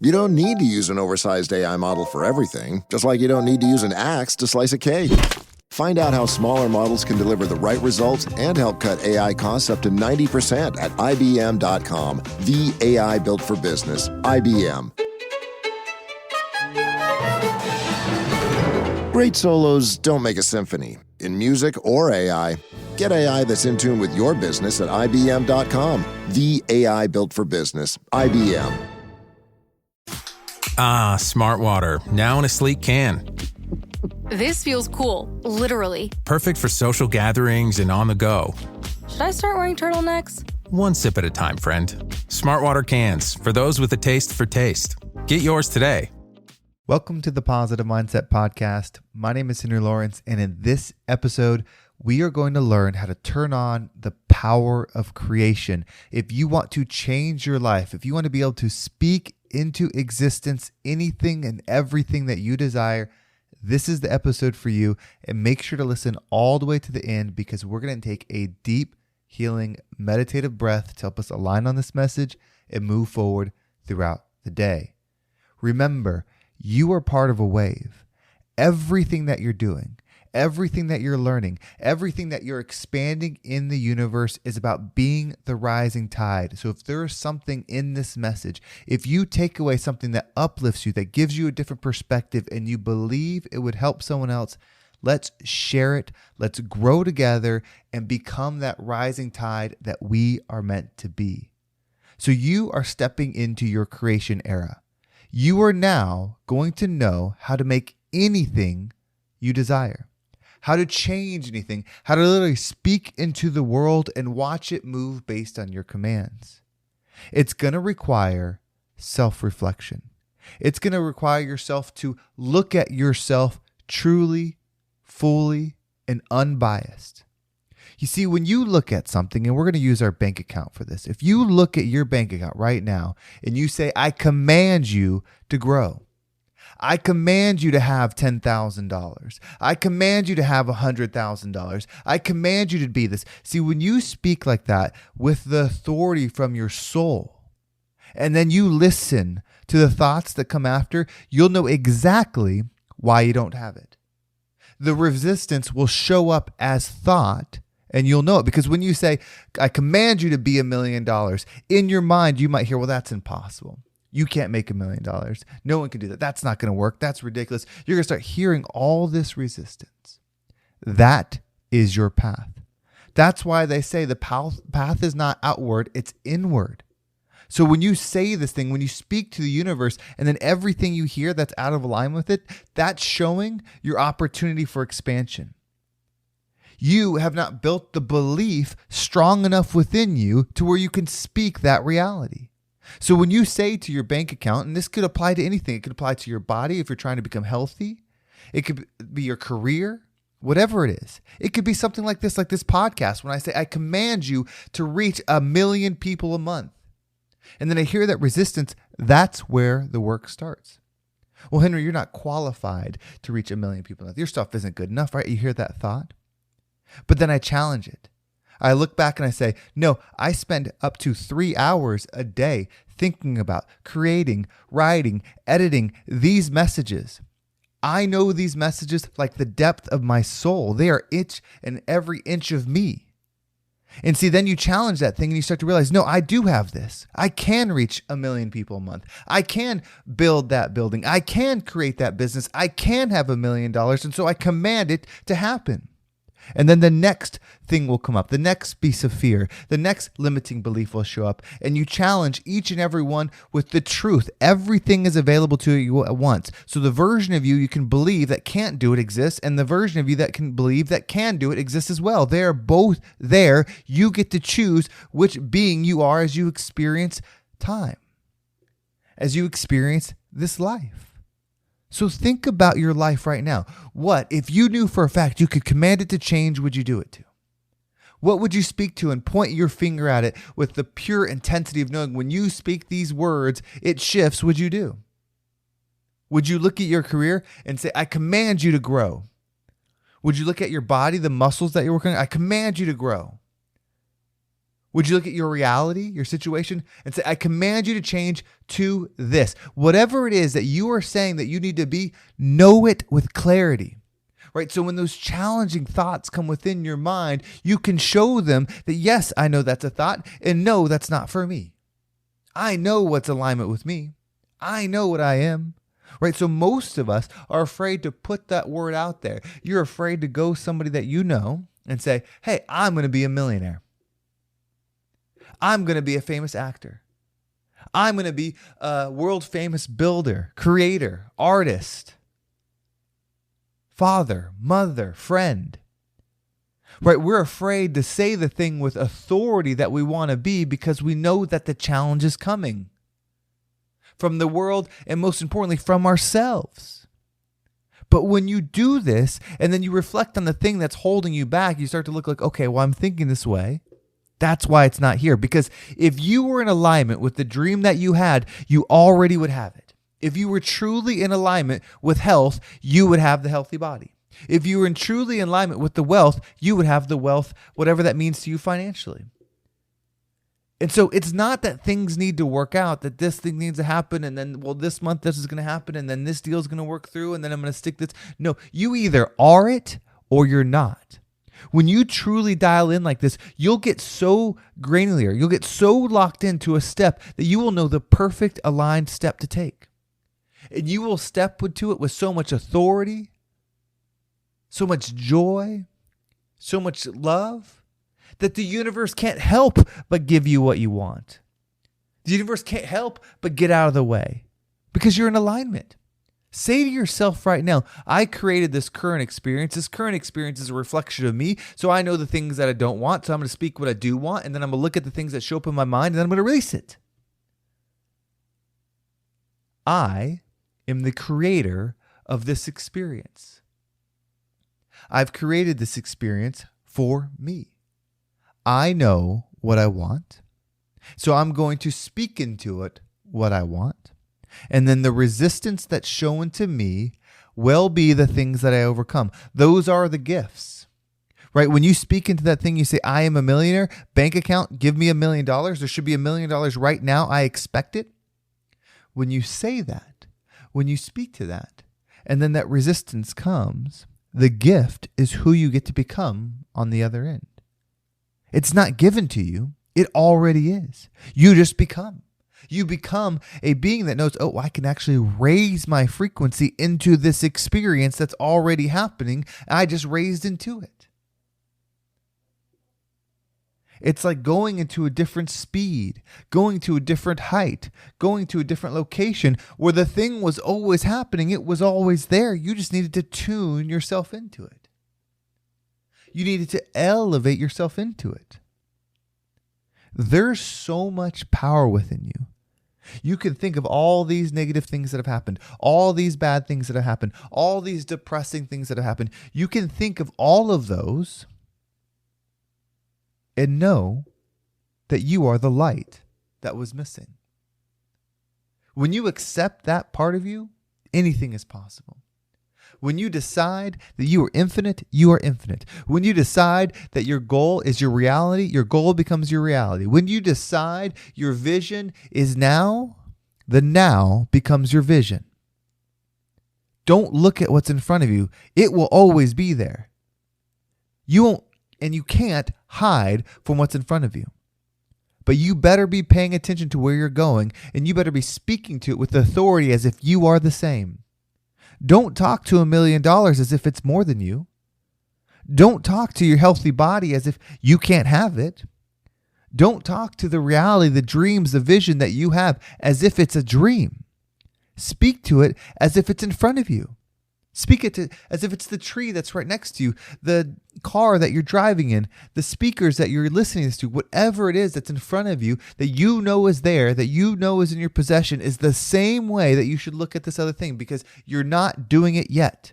You don't need to use an oversized AI model for everything, just like you don't need to use an axe to slice a cake. Find out how smaller models can deliver the right results and help cut AI costs up to 90% at IBM.com. The AI built for business. IBM. Great solos don't make a symphony. In music or AI, get AI that's in tune with your business at IBM.com. The AI built for business. IBM. Ah, Smart Water, now in a sleek can. This feels cool, literally. Perfect for social gatherings and on the go. Should I start wearing turtlenecks? One sip at a time, friend. Smart Water cans, for those with a taste for taste. Get yours today. Welcome to the Positive Mindset Podcast. My name is Henry Lawrence, and in this episode, we are going to learn how to turn on the power of creation. If you want to change your life, if you want to be able to speak into existence anything and everything that you desire, this is the episode for you. And make sure to listen all the way to the end, because we're going to take a deep, healing, meditative breath to help us align on this message and move forward throughout the day. Remember, you are part of a wave. Everything that you're doing, everything that you're learning, everything that you're expanding in the universe is about being the rising tide. So if there is something in this message, if you take away something that uplifts you, that gives you a different perspective, and you believe it would help someone else, let's share it. Let's grow together and become that rising tide that we are meant to be. So you are stepping into your creation era. You are now going to know how to make anything you desire, how to change anything, how to literally speak into the world and watch it move based on your commands. It's going to require self-reflection. It's going to require yourself to look at yourself truly, fully, and unbiased. You see, when you look at something, and we're going to use our bank account for this. If you look at your bank account right now and you say, I command you to grow. I command you to have $10,000. I command you to have $100,000. I command you to be this. See, when you speak like that with the authority from your soul, and then you listen to the thoughts that come after, you'll know exactly why you don't have it. The resistance will show up as thought, and you'll know it, because when you say, I command you to be $1 million, in your mind, you might hear, well, that's impossible. You can't make $1 million. No one can do that. That's not going to work. That's ridiculous. You're going to start hearing all this resistance. That is your path. That's why they say the path is not outward, it's inward. So when you say this thing, when you speak to the universe, and then everything you hear that's out of alignment with it, that's showing your opportunity for expansion. You have not built the belief strong enough within you to where you can speak that reality. So when you say to your bank account, and this could apply to anything, it could apply to your body if you're trying to become healthy, it could be your career, whatever it is. It could be something like this podcast. When I say, I command you to reach 1 million people a month, and then I hear that resistance, that's where the work starts. Well, Henry, you're not qualified to reach 1 million people a month. Your stuff isn't good enough, right? You hear that thought? But then I challenge it. I look back and I say, no, I spend up to 3 hours a day thinking about, creating, writing, editing these messages. I know these messages like the depth of my soul. They are each and every inch of me. And see, then you challenge that thing and you start to realize, no, I do have this. I can reach 1 million people a month. I can build that building. I can create that business. I can have $1 million. And so I command it to happen. And then the next thing will come up, the next piece of fear, the next limiting belief will show up, and you challenge each and every one with the truth. Everything is available to you at once. So the version of you can believe that can't do it exists, and the version of you that can believe that can do it exists as well. They are both there. You get to choose which being you are as you experience time, as you experience this life. So think about your life right now. What, if you knew for a fact you could command it to change, would you do it to? What would you speak to and point your finger at it with the pure intensity of knowing when you speak these words, it shifts, would you do? Would you look at your career and say, I command you to grow? Would you look at your body, the muscles that you're working on? I command you to grow. Would you look at your reality, your situation, and say, I command you to change to this? Whatever it is that you are saying that you need to be, know it with clarity, right? So when those challenging thoughts come within your mind, you can show them that, yes, I know that's a thought, and no, that's not for me. I know what's alignment with me. I know what I am, right? So most of us are afraid to put that word out there. You're afraid to go somebody that you know and say, hey, I'm going to be a millionaire. I'm going to be a famous actor. I'm going to be a world famous builder, creator, artist, father, mother, friend. Right? We're afraid to say the thing with authority that we want to be because we know that the challenge is coming from the world and most importantly from ourselves. But when you do this and then you reflect on the thing that's holding you back, you start to look like, okay, well, I'm thinking this way. That's why it's not here. Because if you were in alignment with the dream that you had, you already would have it. If you were truly in alignment with health, you would have the healthy body. If you were in truly in alignment with the wealth, you would have the wealth, whatever that means to you financially. And so it's not that things need to work out, that this thing needs to happen, and then, well, this month this is going to happen, and then this deal is going to work through, and then I'm going to stick this. No, you either are it or you're not. When you truly dial in like this, you'll get so granular, you'll get so locked into a step that you will know the perfect aligned step to take. And you will step into it with so much authority, so much joy, so much love, that the universe can't help but give you what you want. The universe can't help but get out of the way because you're in alignment. Say to yourself right now, I created this current experience. This current experience is a reflection of me. So I know the things that I don't want. So I'm going to speak what I do want. And then I'm going to look at the things that show up in my mind. And then I'm going to release it. I am the creator of this experience. I've created this experience for me. I know what I want. So I'm going to speak into it what I want. And then the resistance that's shown to me will be the things that I overcome. Those are the gifts, right? When you speak into that thing, you say, I am a millionaire, bank account, give me $1 million. There should be $1 million right now. I expect it. When you say that, when you speak to that, and then that resistance comes, the gift is who you get to become on the other end. It's not given to you. It already is. You just become. You become a being that knows, oh, I can actually raise my frequency into this experience that's already happening. I just raised into it. It's like going into a different speed, going to a different height, going to a different location where the thing was always happening. It was always there. You just needed to tune yourself into it. You needed to elevate yourself into it. There's so much power within you. You can think of all these negative things that have happened, all these bad things that have happened, all these depressing things that have happened. You can think of all of those and know that you are the light that was missing. When you accept that part of you, anything is possible. When you decide that you are infinite, you are infinite. When you decide that your goal is your reality, your goal becomes your reality. When you decide your vision is now, the now becomes your vision. Don't look at what's in front of you. It will always be there. You won't, and you can't hide from what's in front of you. But you better be paying attention to where you're going, and you better be speaking to it with authority as if you are the same. Don't talk to $1 million as if it's more than you. Don't talk to your healthy body as if you can't have it. Don't talk to the reality, the dreams, the vision that you have as if it's a dream. Speak to it as if it's in front of you. Speak it to as if it's the tree that's right next to you, the car that you're driving in, the speakers that you're listening to, whatever it is that's in front of you that you know is there, that you know is in your possession, is the same way that you should look at this other thing because you're not doing it yet.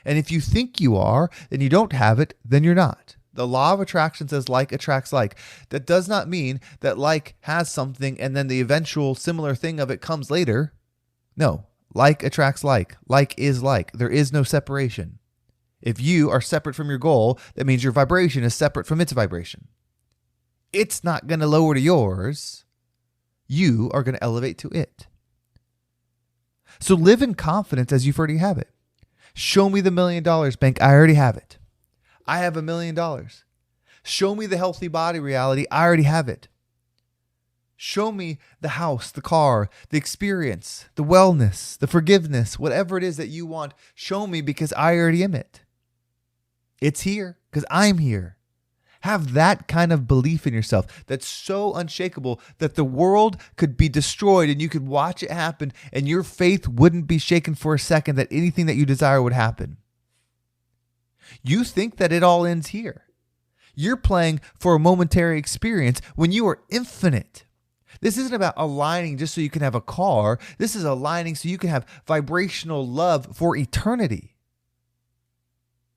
And if you think you are, and you don't have it, then you're not. The law of attraction says like attracts like. That does not mean that like has something and then the eventual similar thing of it comes later. No. Like attracts like. Like is like. There is no separation. If you are separate from your goal, that means your vibration is separate from its vibration. It's not going to lower to yours. You are going to elevate to it. So live in confidence as you already have it. Show me the $1 million, bank. I already have it. I have $1 million. Show me the healthy body reality. I already have it. Show me the house, the car, the experience, the wellness, the forgiveness, whatever it is that you want. Show me because I already am it. It's here because I'm here. Have that kind of belief in yourself that's so unshakable that the world could be destroyed and you could watch it happen and your faith wouldn't be shaken for a second that anything that you desire would happen. You think that it all ends here. You're playing for a momentary experience when you are infinite. This isn't about aligning just so you can have a car. This is aligning so you can have vibrational love for eternity.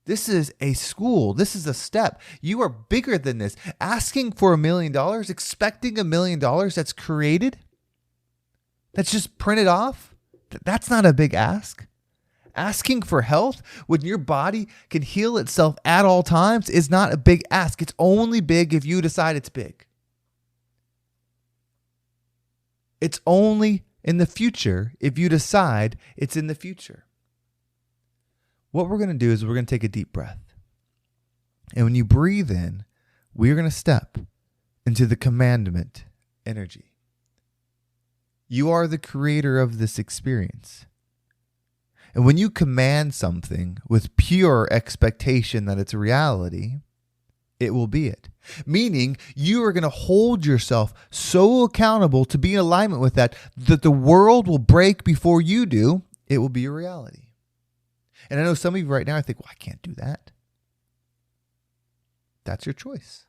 This is a school. This is a step. You are bigger than this. Asking for $1 million, expecting $1 million that's created, that's just printed off, that's not a big ask. Asking for health when your body can heal itself at all times is not a big ask. It's only big if you decide it's big. It's only in the future if you decide it's in the future. What we're going to do is we're going to take a deep breath. And when you breathe in, we're going to step into the commandment energy. You are the creator of this experience. And when you command something with pure expectation that it's a reality, it will be it. Meaning you are going to hold yourself so accountable to be in alignment with that the world will break before you do. It will be a reality. And I know some of you right now, I think, well, I can't do that. That's your choice.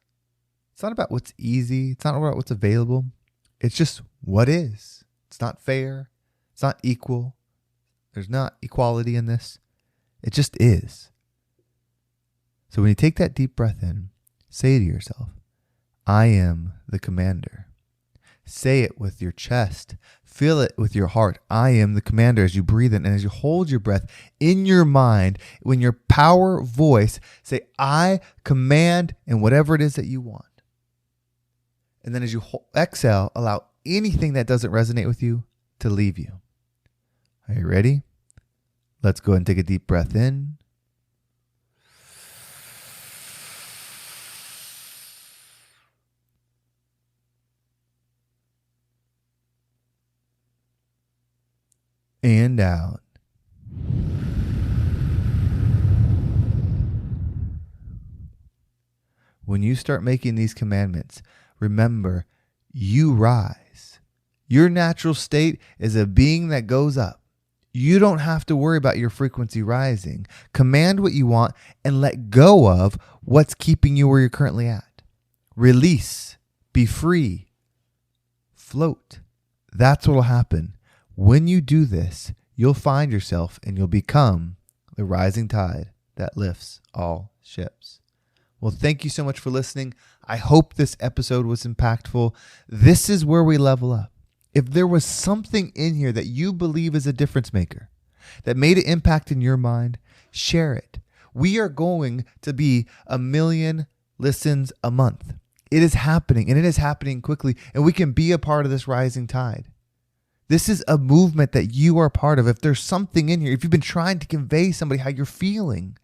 It's not about what's easy. It's not about what's available. It's just what is. It's not fair. It's not equal. There's not equality in this. It just is. So when you take that deep breath in, say to yourself, I am the commander. Say it with your chest. Feel it with your heart. I am the commander as you breathe in and as you hold your breath in your mind. When your power voice, say, I command in whatever it is that you want. And then as you exhale, allow anything that doesn't resonate with you to leave you. Are you ready? Let's go ahead and take a deep breath in. And out. When you start making these commandments, remember, you rise. Your natural state is a being that goes up. You don't have to worry about your frequency rising. Command what you want and let go of what's keeping you where you're currently at. Release. Be free. Float. That's what will happen. When you do this, you'll find yourself and you'll become the rising tide that lifts all ships. Well, thank you so much for listening. I hope this episode was impactful. This is where we level up. If there was something in here that you believe is a difference maker, that made an impact in your mind, share it. We are going to be 1 million listens a month. It is happening, and it is happening quickly, and we can be a part of this rising tide. This is a movement that you are part of. If there's something in here, if you've been trying to convey somebody how you're feeling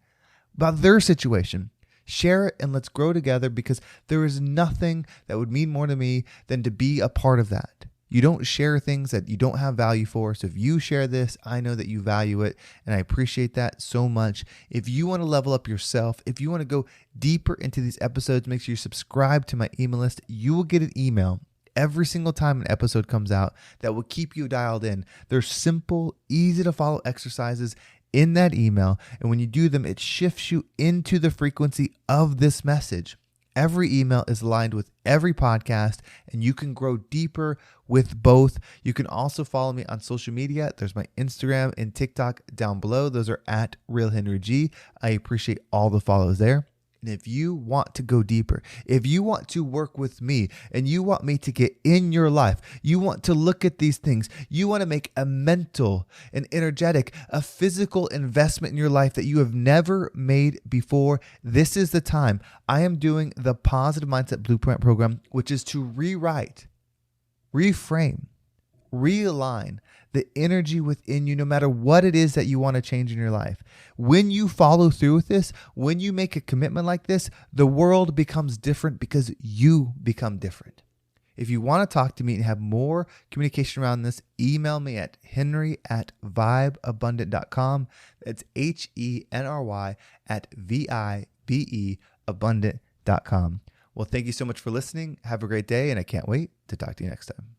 about their situation, share it and let's grow together, because there is nothing that would mean more to me than to be a part of that. You don't share things that you don't have value for. So if you share this, I know that you value it, and I appreciate that so much. If you want to level up yourself, if you want to go deeper into these episodes, make sure you subscribe to my email list. You will get an email every single time an episode comes out that will keep you dialed in. There's simple, easy to follow exercises in that email. And when you do them, it shifts you into the frequency of this message. Every email is aligned with every podcast, and you can grow deeper with both. You can also follow me on social media. There's my Instagram and TikTok down below. Those are at RealHenryG. I appreciate all the follows there. And if you want to go deeper, if you want to work with me and you want me to get in your life, you want to look at these things, you want to make a mental, an energetic, a physical investment in your life that you have never made before, this is the time. I am doing the Positive Mindset Blueprint program, which is to rewrite, reframe, realign the energy within you, no matter what it is that you want to change in your life. When you follow through with this, when you make a commitment like this, the world becomes different because you become different. If you want to talk to me and have more communication around this, email me at henry@vibeabundant.com. That's HENRY @VIBE abundant.com. Well, thank you so much for listening. Have a great day, and I can't wait to talk to you next time.